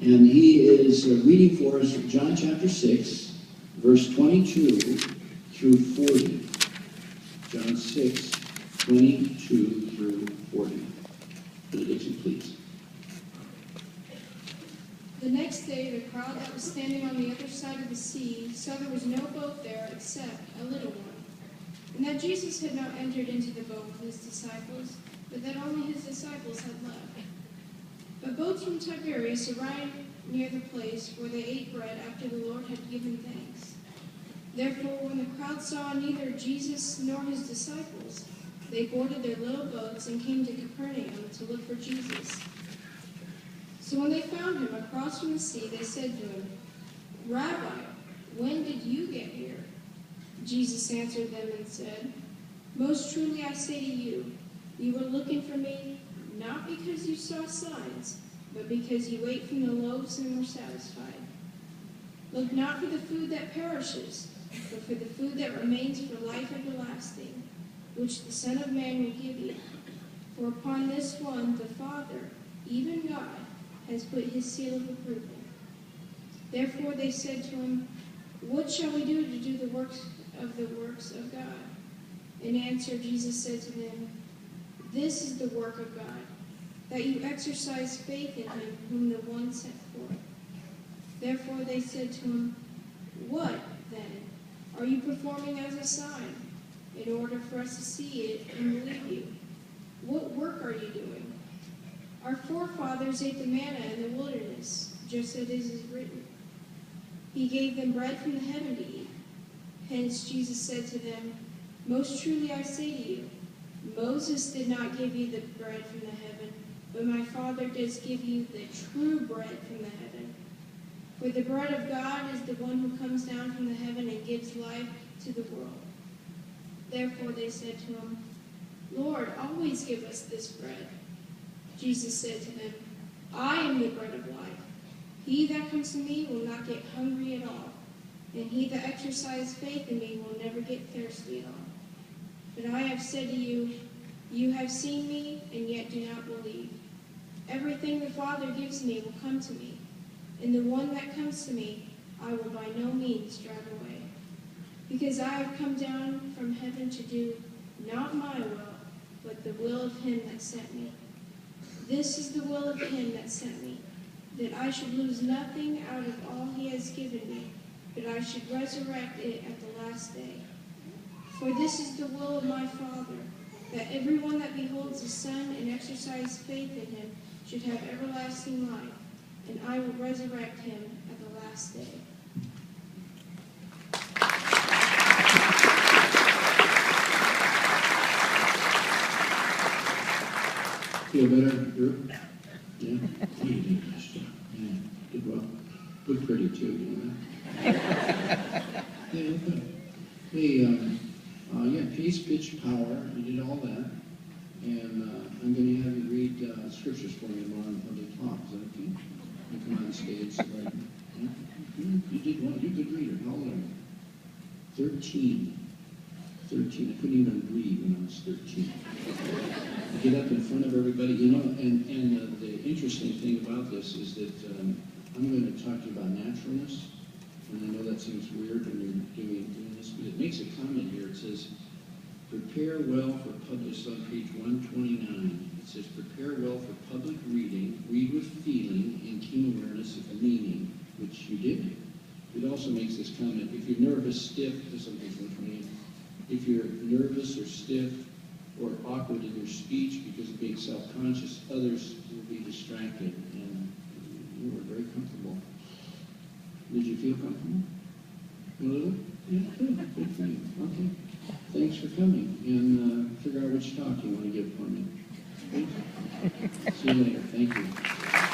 And he is reading for us John chapter 6, verse 22 through 40. John 6, 22 through 40. Brother Dixon, please. The next day, the crowd that was standing on the other side of the sea saw there was no boat there except a little one, and that Jesus had not entered into the boat with his disciples, but that only his disciples had left. But boats from Tiberias arrived near the place where they ate bread after the Lord had given thanks. Therefore, when the crowd saw neither Jesus nor his disciples, they boarded their little boats and came to Capernaum to look for Jesus. So when they found him across from the sea, they said to him, "Rabbi, when did you get here?" Jesus answered them and said, "Most truly I say to you, you were looking for me, not because you saw signs, but because you ate from the loaves and were satisfied. Look not for the food that perishes, but for the food that remains for life everlasting, which the Son of Man will give you. For upon this one the Father, even God, has put his seal of approval." Therefore they said to him, "What shall we do to do the works of God?" In answer Jesus said to them, "This is the work of God, that you exercise faith in him whom the one sent forth." Therefore they said to him, "What, then, are you performing as a sign, in order for us to see it and believe you? What work are you doing? Our forefathers ate the manna in the wilderness, just as it is written, He gave them bread from the heaven to eat." Hence Jesus said to them, "Most truly I say to you, Moses did not give you the bread from the heaven, but my Father does give you the true bread from the heaven. For the bread of God is the one who comes down from the heaven and gives life to the world." Therefore they said to him, "Lord, always give us this bread." Jesus said to them, "I am the bread of life. He that comes to me will not get hungry at all, and he that exercises faith in me will never get thirsty at all. But I have said to you, you have seen me, and yet do not believe. Everything the Father gives me will come to me, and the one that comes to me I will by no means drive away. Because I have come down from heaven to do not my will, but the will of him that sent me. This is the will of him that sent me, that I should lose nothing out of all he has given me, but I should resurrect it at the last day. For this is the will of my Father, that everyone that beholds the Son and exercises faith in him should have everlasting life, and I will resurrect him at the last day." Feel better, Drew? Yeah? You did a nice job. Yeah, did well. Look pretty, too, you know that? Yeah, look good. Hey, pace, pitch, power. You did all that. And I'm going to have you read scriptures for me tomorrow in public talk. Is that okay? You come on stage. Right? Yeah? You did well. You're a good reader. How old are you? 13. I couldn't even read when I was 13. I get up in front of everybody, you know, and the interesting thing about this is that I'm going to talk to you about naturalness, and I know that seems weird when you're doing this, but it makes a comment here. It says, prepare well for public, it's on page 129. It says, prepare well for public reading, read with feeling and keen awareness of the meaning, which you did. It also makes this comment, if you're nervous, stiff, this is on page 128. If you're nervous or stiff or awkward in your speech because of being self-conscious, others will be distracted, and you were very comfortable. Did you feel comfortable? A little? Yeah, good for you. Okay. Thanks for coming, and figure out which talk you want to give for me. Okay? See you later. Thank you.